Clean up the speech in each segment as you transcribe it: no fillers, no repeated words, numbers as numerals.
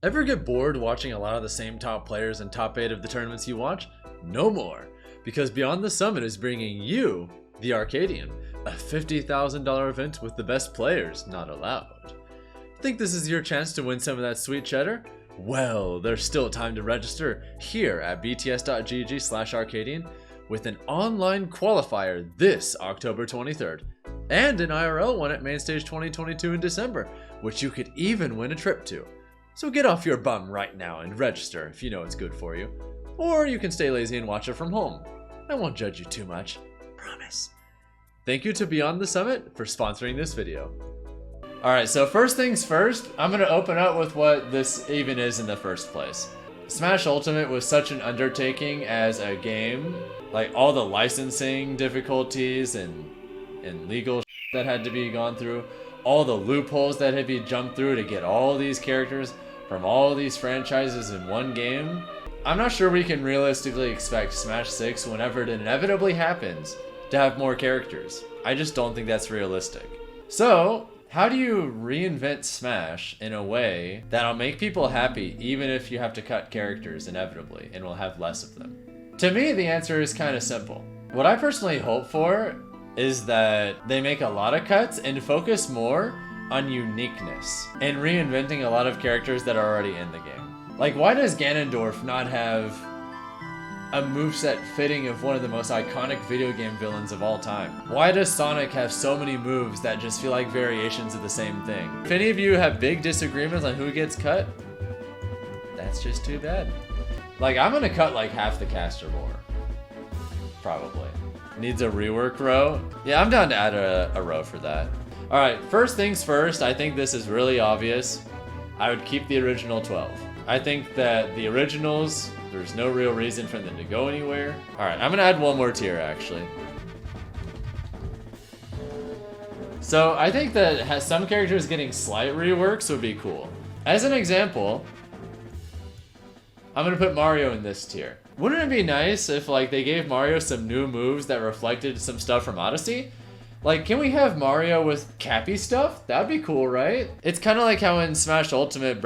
Ever get bored watching a lot of the same top players and top 8 of the tournaments you watch? No more, because Beyond the Summit is bringing you the Arcadian, a $50,000 event with the best players not allowed. Think this is your chance to win some of that sweet cheddar? Well, there's still time to register here at bts.gg/Arcadian with an online qualifier this October 23rd, and an IRL one at Mainstage 2022 in December, which you could even win a trip to. So get off your bum right now and register if you know it's good for you. Or you can stay lazy and watch it from home. I won't judge you too much. Promise. Thank you to Beyond the Summit for sponsoring this video. Alright, so first things first, I'm going to open up with what this even is in the first place. Smash Ultimate was such an undertaking as a game. Like all the licensing difficulties and legal that had to be gone through. All the loopholes that had to be jumped through to get all these characters from all these franchises in one game. I'm not sure we can realistically expect Smash 6, whenever it inevitably happens, to have more characters. I just don't think that's realistic. So, how do you reinvent Smash in a way that'll make people happy even if you have to cut characters inevitably and will have less of them? To me, the answer is kind of simple. What I personally hope for is that they make a lot of cuts and focus more on uniqueness and reinventing a lot of characters that are already in the game. Like, why does Ganondorf not have a moveset fitting of one of the most iconic video game villains of all time? Why does Sonic have so many moves that just feel like variations of the same thing? If any of you have big disagreements on who gets cut, that's just too bad. Like, I'm gonna cut like half the cast or more. Probably. Needs a rework row? Yeah, I'm down to add a row for that. Alright, first things first, I think this is really obvious. I would keep the original 12. I think that the originals, there's no real reason for them to go anywhere. Alright, I'm gonna add one more tier actually. So I think that some characters getting slight reworks would be cool. As an example, I'm gonna put Mario in this tier. Wouldn't it be nice if like they gave Mario some new moves that reflected some stuff from Odyssey? Like, can we have Mario with Cappy stuff? That'd be cool, right? It's kind of like how in Smash Ultimate,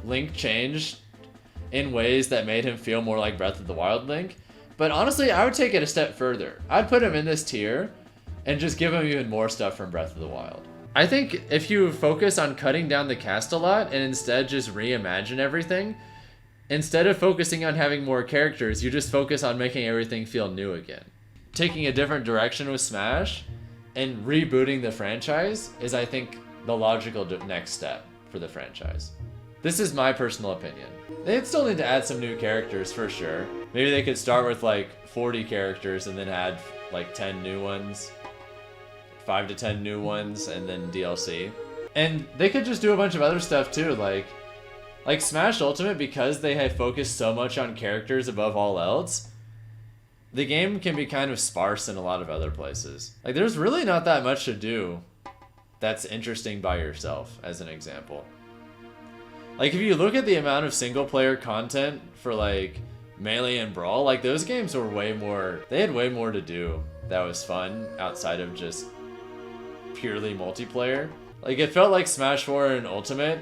Link changed in ways that made him feel more like Breath of the Wild Link. But honestly, I would take it a step further. I'd put him in this tier and just give him even more stuff from Breath of the Wild. I think if you focus on cutting down the cast a lot and instead just reimagine everything, instead of focusing on having more characters, you just focus on making everything feel new again. Taking a different direction with Smash and rebooting the franchise is, I think, the logical next step for the franchise. This is my personal opinion. They'd still need to add some new characters for sure. Maybe they could start with like 40 characters and then add like 10 new ones, 5 to 10 new ones, and then DLC. And they could just do a bunch of other stuff too, like Smash Ultimate, because they have focused so much on characters above all else, the game can be kind of sparse in a lot of other places. Like, there's really not that much to do that's interesting by yourself, as an example. Like, if you look at the amount of single-player content for, like, Melee and Brawl, like, those games were way more... They had way more to do that was fun outside of just purely multiplayer. Like, it felt like Smash 4 and Ultimate,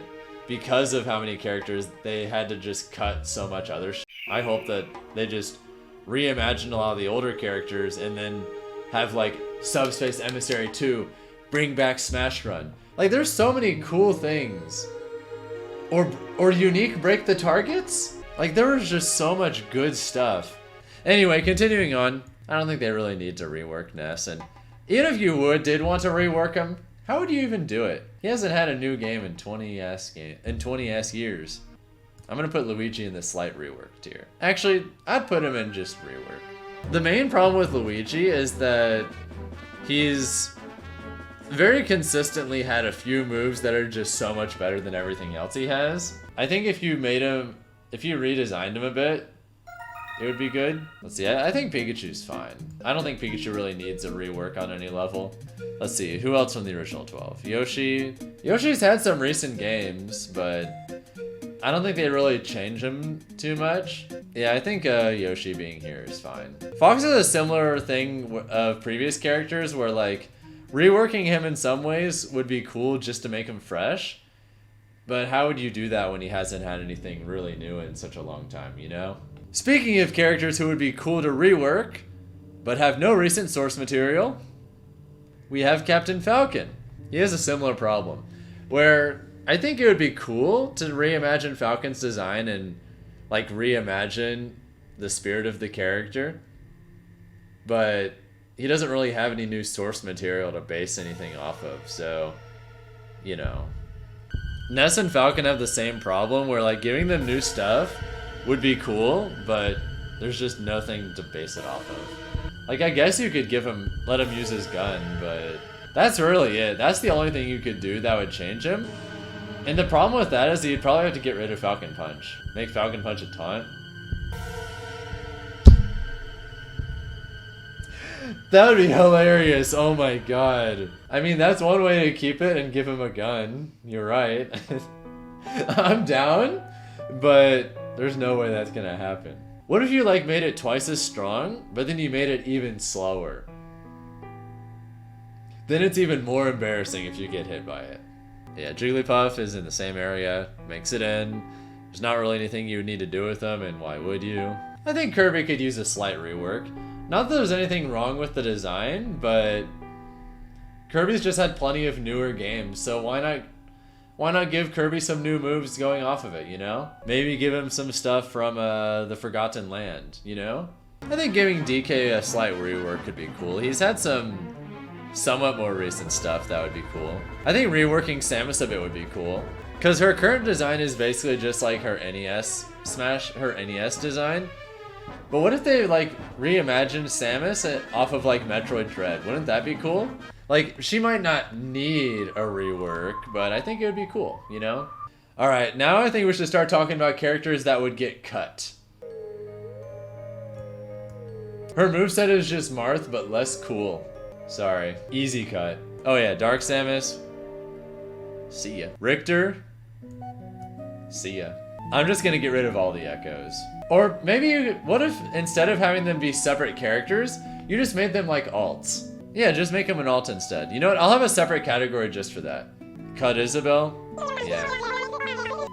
because of how many characters, they had to just cut so much other shit. I hope that they just reimagine a lot of the older characters and then have like Subspace Emissary 2, bring back Smash Run. Like, there's so many cool things. Or unique Break the Targets? Like, there was just so much good stuff. Anyway, continuing on, I don't think they really need to rework Ness, and even if you did want to rework him, how would you even do it? He hasn't had a new game in 20 years. I'm gonna put Luigi in the slight rework tier. Actually, I'd put him in just rework. The main problem with Luigi is that he's very consistently had a few moves that are just so much better than everything else he has. I think if you redesigned him a bit, it would be good. Let's see, I think Pikachu's fine. I don't think Pikachu really needs a rework on any level. Let's see, who else from the original 12? Yoshi. Yoshi's had some recent games, but I don't think they really change him too much. Yeah, I think Yoshi being here is fine. Fox is a similar thing of previous characters where like reworking him in some ways would be cool just to make him fresh. But how would you do that when he hasn't had anything really new in such a long time, you know? Speaking of characters who would be cool to rework, but have no recent source material, we have Captain Falcon. He has a similar problem, where I think it would be cool to reimagine Falcon's design and like reimagine the spirit of the character, but he doesn't really have any new source material to base anything off of, so, you know. Ness and Falcon have the same problem where like giving them new stuff would be cool, but there's just nothing to base it off of. Like, I guess you could let him use his gun, but that's really it. That's the only thing you could do that would change him. And the problem with that is you'd probably have to get rid of Falcon Punch. Make Falcon Punch a taunt. That would be hilarious. Oh my god. I mean, that's one way to keep it and give him a gun. You're right. I'm down, but there's no way that's gonna happen. What if you like made it twice as strong, but then you made it even slower? Then it's even more embarrassing if you get hit by it. Yeah, Jigglypuff is in the same area, makes it in. There's not really anything you would need to do with them, and why would you? I think Kirby could use a slight rework. Not that there's anything wrong with the design, but Kirby's just had plenty of newer games, so why not give Kirby some new moves going off of it, you know? Maybe give him some stuff from the Forgotten Land, you know? I think giving DK a slight rework could be cool. He's had some somewhat more recent stuff that would be cool. I think reworking Samus a bit would be cool, because her current design is basically just like her NES design. But what if they like reimagined Samus off of like Metroid Dread? Wouldn't that be cool? Like, she might not need a rework, but I think it would be cool, you know? Alright, now I think we should start talking about characters that would get cut. Her moveset is just Marth, but less cool. Sorry. Easy cut. Oh yeah, Dark Samus. See ya. Richter. See ya. I'm just gonna get rid of all the echoes. Or maybe, what if instead of having them be separate characters, you just made them like alts? Yeah, just make them an alt instead. You know what? I'll have a separate category just for that. Cut Isabel? Yeah.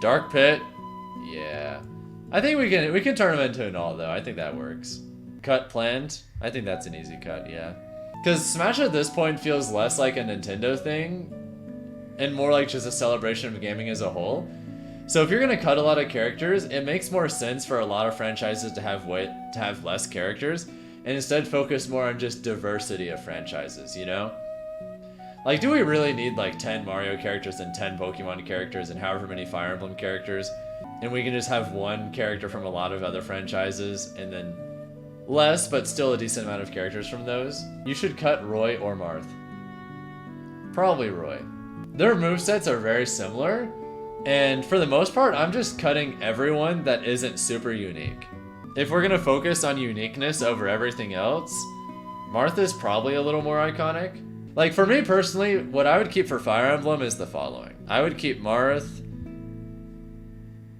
Dark Pit? Yeah. I think we can turn them into an alt though. I think that works. Cut Plant? I think that's an easy cut, yeah. Because Smash at this point feels less like a Nintendo thing and more like just a celebration of gaming as a whole. So if you're gonna cut a lot of characters, it makes more sense for a lot of franchises to have less characters and instead focus more on just diversity of franchises, you know? Like, do we really need like 10 Mario characters and 10 Pokemon characters and however many Fire Emblem characters? And we can just have one character from a lot of other franchises and then less, but still a decent amount of characters from those? You should cut Roy or Marth. Probably Roy. Their movesets are very similar, and for the most part, I'm just cutting everyone that isn't super unique. If we're gonna focus on uniqueness over everything else, Marth is probably a little more iconic. Like, for me personally, what I would keep for Fire Emblem is the following. I would keep Marth,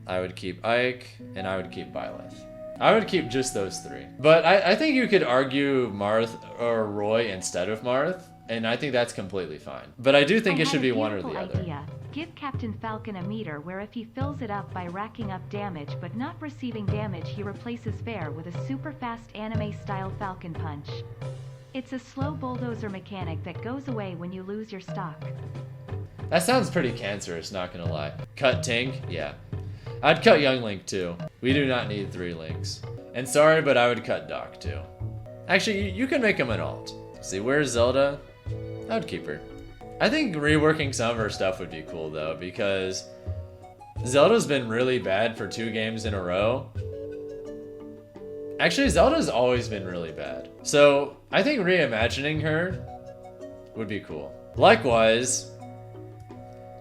I would keep Ike, and I would keep Byleth. I would keep just those three. But I think you could argue Marth or Roy instead of Marth, and I think that's completely fine. But I do think it should be one or the other. Idea. Give Captain Falcon a meter where if he fills it up by racking up damage but not receiving damage, he replaces fair with a super fast anime-style Falcon Punch. It's a slow bulldozer mechanic that goes away when you lose your stock. That sounds pretty cancerous, not gonna lie. Cut Tink? Yeah. I'd cut Young Link too. We do not need 3 Links. And sorry, but I would cut Doc too. Actually, you can make him an alt. See, where's Zelda? I would keep her. I think reworking some of her stuff would be cool though, because Zelda's been really bad for 2 games in a row. Actually, Zelda's always been really bad. So I think reimagining her would be cool. Likewise,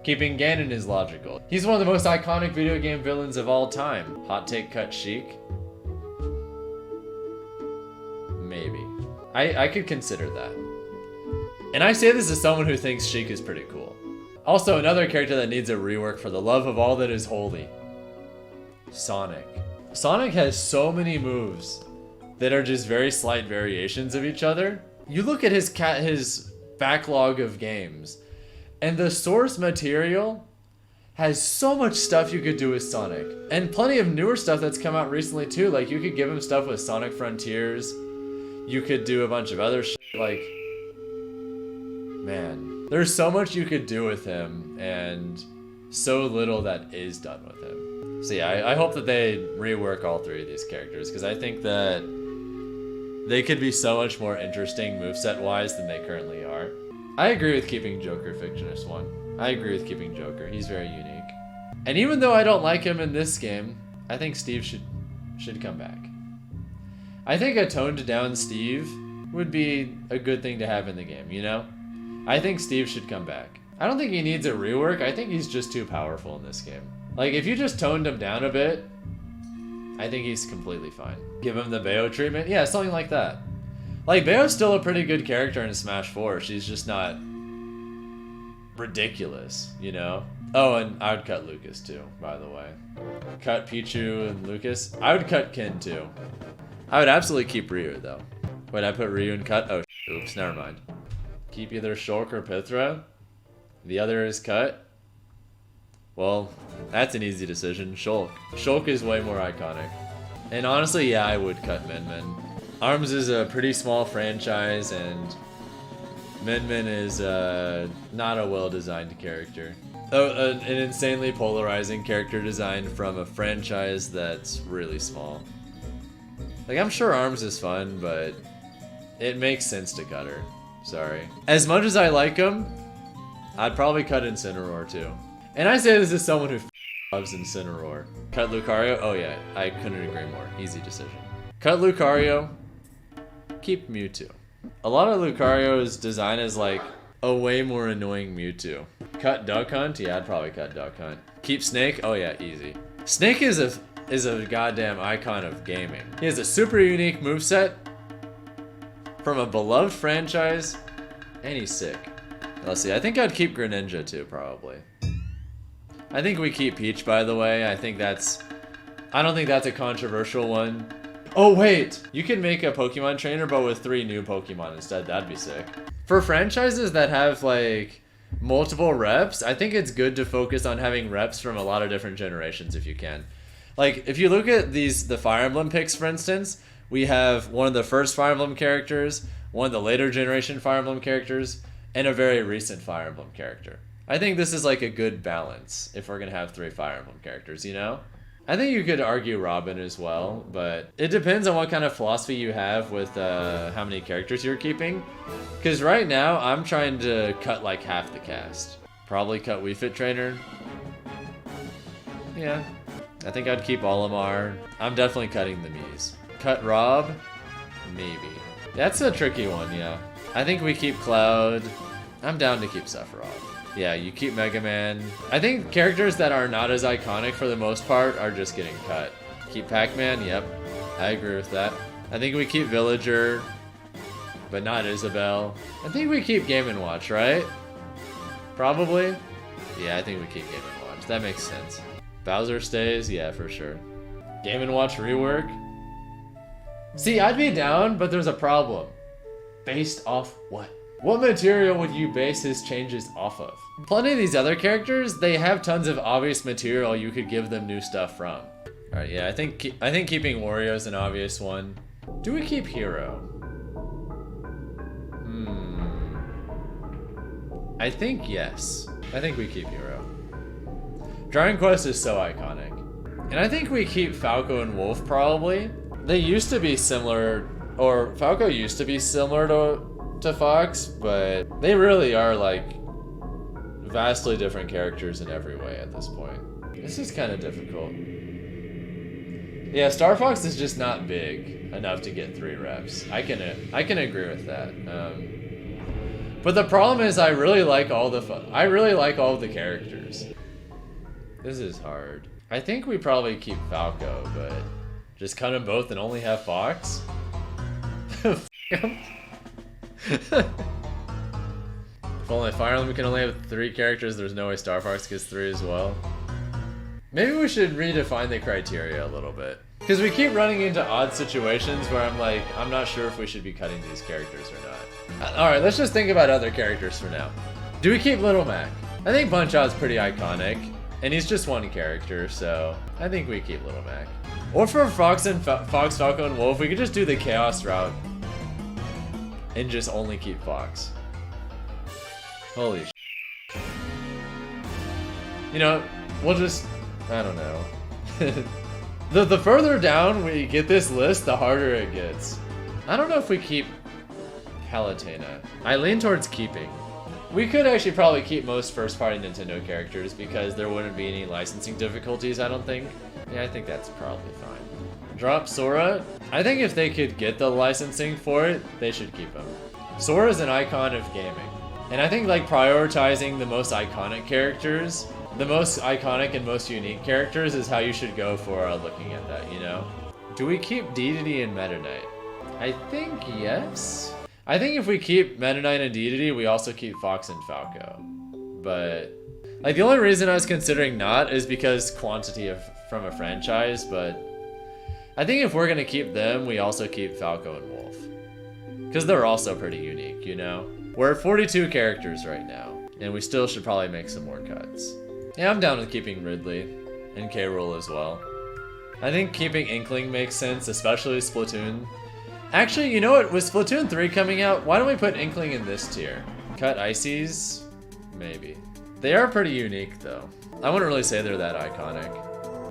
keeping Ganon is logical. He's one of the most iconic video game villains of all time. Hot take, cut Sheik? Maybe. I could consider that. And I say this as someone who thinks Sheik is pretty cool. Also, another character that needs a rework for the love of all that is holy. Sonic. Sonic has so many moves that are just very slight variations of each other. You look at his backlog of games, and the source material has so much stuff you could do with Sonic. And plenty of newer stuff that's come out recently too. Like you could give him stuff with Sonic Frontiers. You could do a bunch of other shit. Like, man, there's so much you could do with him and so little that is done with him. So yeah, I hope that they rework all three of these characters because I think that they could be so much more interesting moveset wise than they currently are. I agree with keeping Joker Fictionist 1. I agree with keeping Joker. He's very unique. And even though I don't like him in this game, I think Steve should come back. I think a toned down Steve would be a good thing to have in the game, you know? I think Steve should come back. I don't think he needs a rework. I think he's just too powerful in this game. Like, if you just toned him down a bit, I think he's completely fine. Give him the Bayo treatment? Yeah, something like that. Like, Bayo's still a pretty good character in Smash 4. She's just not ridiculous, you know? Oh, and I would cut Lucas too, by the way. Cut Pichu and Lucas. I would cut Ken too. I would absolutely keep Ryu though. Wait, I put Ryu in cut? Oh, oops, never mind. Keep either Shulk or Pithra. The other is cut. Well, that's an easy decision. Shulk. Shulk is way more iconic. And honestly, yeah, I would cut Min Min. ARMS is a pretty small franchise, and Min Min is not a well-designed character. Oh, an insanely polarizing character design from a franchise that's really small. Like, I'm sure ARMS is fun, but it makes sense to cut her. Sorry. As much as I like him, I'd probably cut Incineroar too. And I say this as someone who loves Incineroar. Cut Lucario? Oh yeah, I couldn't agree more. Easy decision. Cut Lucario. Keep Mewtwo. A lot of Lucario's design is like a way more annoying Mewtwo. Cut Duck Hunt? Yeah, I'd probably cut Duck Hunt. Keep Snake? Oh yeah, easy. Snake is a goddamn icon of gaming. He has a super unique moveset from a beloved franchise, and he's sick. Let's see, I think I'd keep Greninja too, probably. I think we keep Peach, by the way. I don't think that's a controversial one. Oh wait, you can make a Pokemon trainer but with 3 new Pokemon instead. That'd be sick. For franchises that have like multiple reps, I think it's good to focus on having reps from a lot of different generations if you can. Like if you look at the Fire Emblem picks, for instance, we have one of the first Fire Emblem characters, one of the later generation Fire Emblem characters, and a very recent Fire Emblem character. I think this is like a good balance if we're gonna have 3 Fire Emblem characters, you know? I think you could argue Robin as well, but it depends on what kind of philosophy you have with how many characters you're keeping. Because right now, I'm trying to cut like half the cast. Probably cut Wii Fit Trainer. Yeah. I think I'd keep Olimar. I'm definitely cutting the Miis. Cut Rob? Maybe. That's a tricky one, yeah. I think we keep Cloud. I'm down to keep Sephiroth. Yeah, you keep Mega Man. I think characters that are not as iconic for the most part are just getting cut. Keep Pac-Man, yep. I agree with that. I think we keep Villager, but not Isabelle. I think we keep Game & Watch, right? Probably? Yeah, I think we keep Game & Watch. That makes sense. Bowser stays? Yeah, for sure. Game & Watch rework? See, I'd be down, but there's a problem. Based off what? What material would you base his changes off of? Plenty of these other characters, they have tons of obvious material you could give them new stuff from. Alright, yeah, I think keeping Wario is an obvious one. Do we keep Hero? I think yes. I think we keep Hero. Dragon Quest is so iconic. And I think we keep Falco and Wolf probably. They used to be similar, or Falco used to be similar to Fox, but they really are like vastly different characters in every way at this point. This is kind of difficult. Yeah, Star Fox is just not big enough to get 3 reps. I can agree with that. But the problem is I really like all the characters. This is hard. I think we probably keep Falco, but just cut them both and only have Fox? If only Fire Emblem can only have 3 characters, there's no way Star Fox gets 3 as well. Maybe we should redefine the criteria a little bit. Because we keep running into odd situations where I'm not sure if we should be cutting these characters or not. Alright, let's just think about other characters for now. Do we keep Little Mac? I think Punch-Out's pretty iconic. And he's just one character, so I think we keep Little Mac. Or for Fox, Falcon, and Wolf, we could just do the Chaos route and just only keep Fox. Holy sh**. You know, we'll just, I don't know. The further down we get this list, the harder it gets. I don't know if we keep Palutena. I lean towards keeping. We could actually probably keep most first-party Nintendo characters because there wouldn't be any licensing difficulties, I don't think. Yeah, I think that's probably fine. Drop Sora. I think if they could get the licensing for it, they should keep him. Sora is an icon of gaming. And I think like prioritizing the most iconic characters, the most iconic and most unique characters is how you should go for looking at that, you know? Do we keep Dedede and Meta Knight? I think yes. I think if we keep Meta Knight and Dedede, we also keep Fox and Falco. But like the only reason I was considering not is because quantity from a franchise, but I think if we're gonna keep them, we also keep Falco and Wolf. Because they're also pretty unique, you know? We're at 42 characters right now, and we still should probably make some more cuts. Yeah, I'm down with keeping Ridley and K. Rool as well. I think keeping Inkling makes sense, especially Splatoon. Actually, you know what? With Splatoon 3 coming out, why don't we put Inkling in this tier? Cut Ices? Maybe. They are pretty unique, though. I wouldn't really say they're that iconic.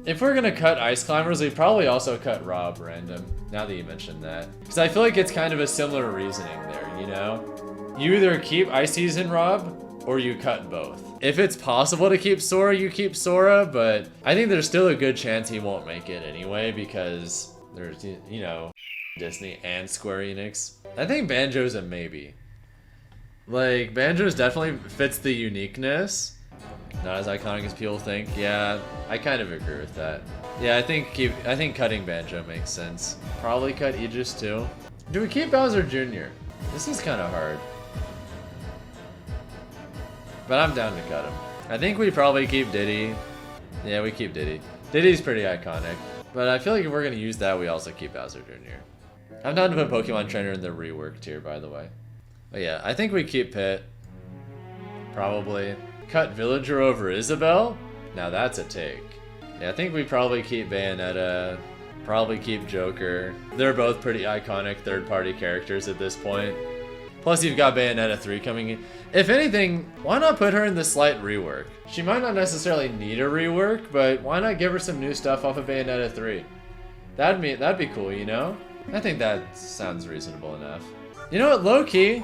If we're gonna cut Ice Climbers, we'd probably also cut Rob random, now that you mentioned that. Because I feel like it's kind of a similar reasoning there, you know? You either keep Ices and Rob, or you cut both. If it's possible to keep Sora, you keep Sora, but I think there's still a good chance he won't make it anyway, because there's, you know, Disney and Square Enix. I think Banjo's a maybe. Like, Banjo's definitely fits the uniqueness. Not as iconic as people think. Yeah, I kind of agree with that. Yeah, I think cutting Banjo makes sense. Probably cut Aegis too. Do we keep Bowser Jr.? This is kind of hard. But I'm down to cut him. I think we probably keep Diddy. Yeah, we keep Diddy. Diddy's pretty iconic. But I feel like if we're gonna use that, we also keep Bowser Jr. I'm down to put Pokemon Trainer in the rework tier, by the way. But yeah, I think we keep Pit. Probably. Cut Villager over Isabelle? Now that's a take. Yeah, I think we probably keep Bayonetta. Probably keep Joker. They're both pretty iconic third-party characters at this point. Plus you've got Bayonetta 3 coming in. If anything, why not put her in the slight rework? She might not necessarily need a rework, but why not give her some new stuff off of Bayonetta 3? That'd be cool, you know? I think that sounds reasonable enough. You know what, low-key,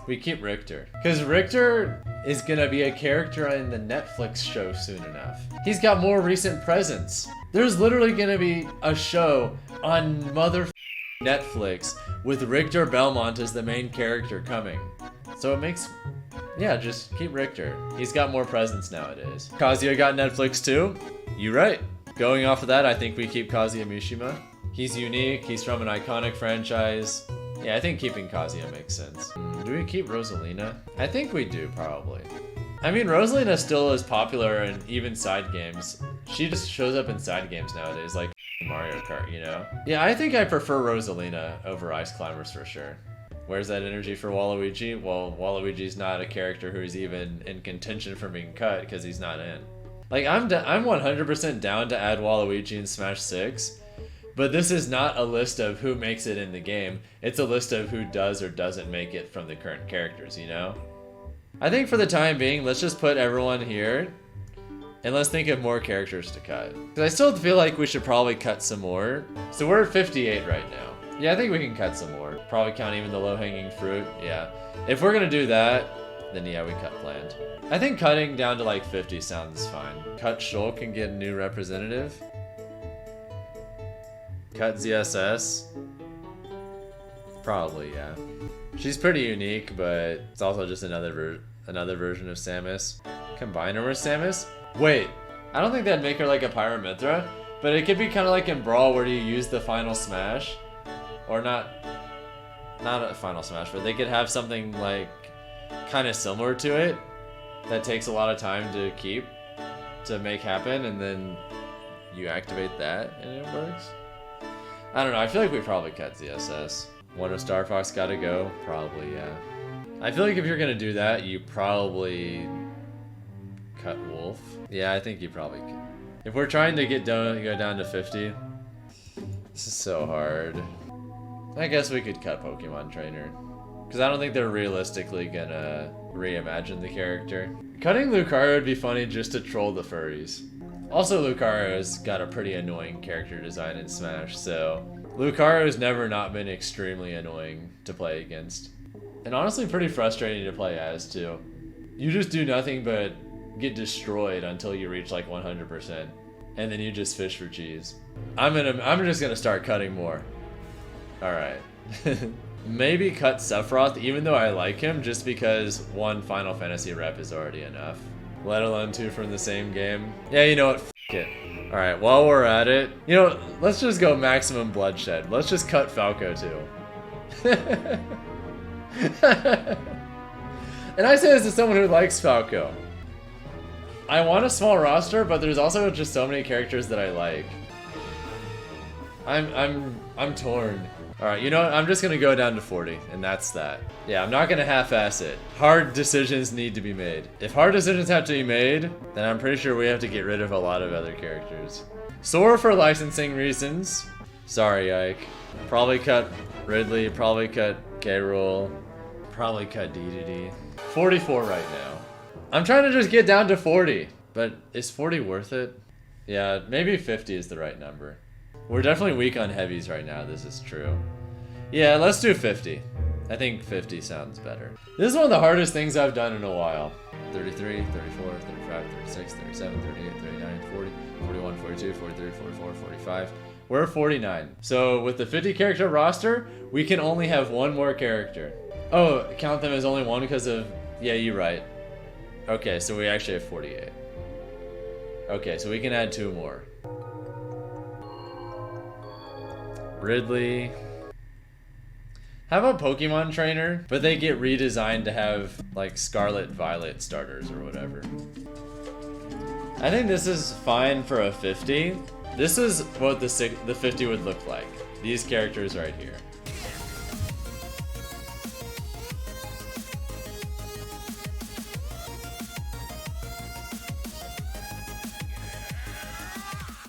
we keep Richter. Because Richter is gonna be a character in the Netflix show soon enough. He's got more recent presence. There's literally gonna be a show on Netflix with Richter Belmont as the main character coming. So it makes, yeah, just keep Richter. He's got more presence nowadays. Kazuya got Netflix too? You right. Going off of that, I think we keep Kazuya Mishima. He's unique, he's from an iconic franchise. Yeah, I think keeping Kazuya makes sense. Do we keep Rosalina? I think we do, probably. I mean, Rosalina still is popular in even side games. She just shows up in side games nowadays, like Mario Kart, you know? Yeah, I think I prefer Rosalina over Ice Climbers for sure. Where's that energy for Waluigi? Well, Waluigi's not a character who's even in contention for being cut because he's not in. Like, I'm 100% down to add Waluigi in Smash 6. But this is not a list of who makes it in the game. It's a list of who does or doesn't make it from the current characters, you know? I think for the time being, let's just put everyone here. And let's think of more characters to cut. Because I still feel like we should probably cut some more. So we're at 58 right now. Yeah, I think we can cut some more. Probably count even the low-hanging fruit. Yeah. If we're gonna do that, then yeah, we cut Plant. I think cutting down to like 50 sounds fine. Cut Shulk and get a new representative. Cut ZSS? Probably, yeah. She's pretty unique, but it's also just another version of Samus. Combine her with Samus? Wait, I don't think that'd make her like a Pyramithra, but it could be kind of like in Brawl where you use the Final Smash. Or not a Final Smash, but they could have something like kind of similar to it that takes a lot of time to keep, to make happen, and then you activate that and it works. I don't know, I feel like we probably cut ZSS. One of Star Fox gotta go? Probably, yeah. I feel like if you're gonna do that, you probably cut Wolf. Yeah, I think you probably could. If we're trying to go down to 50, this is so hard. I guess we could cut Pokemon Trainer. Because I don't think they're realistically gonna reimagine the character. Cutting Lucario would be funny just to troll the furries. Also, Lucario's got a pretty annoying character design in Smash, so Lucario's never not been extremely annoying to play against. And honestly pretty frustrating to play as, too. You just do nothing but get destroyed until you reach like 100%. And then you just fish for cheese. I'm just gonna start cutting more. Alright. Maybe cut Sephiroth, even though I like him, just because 1 Final Fantasy rep is already enough. Let alone 2 from the same game. Yeah, you know what? F it. Alright, while we're at it, you know, let's just go maximum bloodshed. Let's just cut Falco too. And I say this as someone who likes Falco. I want a small roster, but there's also just so many characters that I like. I'm torn. Alright, you know what? I'm just gonna go down to 40, and that's that. Yeah, I'm not gonna half-ass it. Hard decisions need to be made. If hard decisions have to be made, then I'm pretty sure we have to get rid of a lot of other characters. Sora for licensing reasons. Sorry, Ike. Probably cut Ridley, probably cut K. Rool, probably cut DDD. 44 right now. I'm trying to just get down to 40, but is 40 worth it? Yeah, maybe 50 is the right number. We're definitely weak on heavies right now, this is true. Yeah, let's do 50. I think 50 sounds better. This is one of the hardest things I've done in a while. 33, 34, 35, 36, 37, 38, 39, 40, 41, 42, 43, 44, 45. We're 49. So with the 50 character roster, we can only have 1 more character. Oh, count them as only 1 because of... Yeah, you're right. Okay, so we actually have 48. Okay, so we can add 2 more. Ridley. How about Pokemon Trainer? But they get redesigned to have like Scarlet Violet starters or whatever. I think this is fine for a 50. This is what the 50 would look like. These characters right here.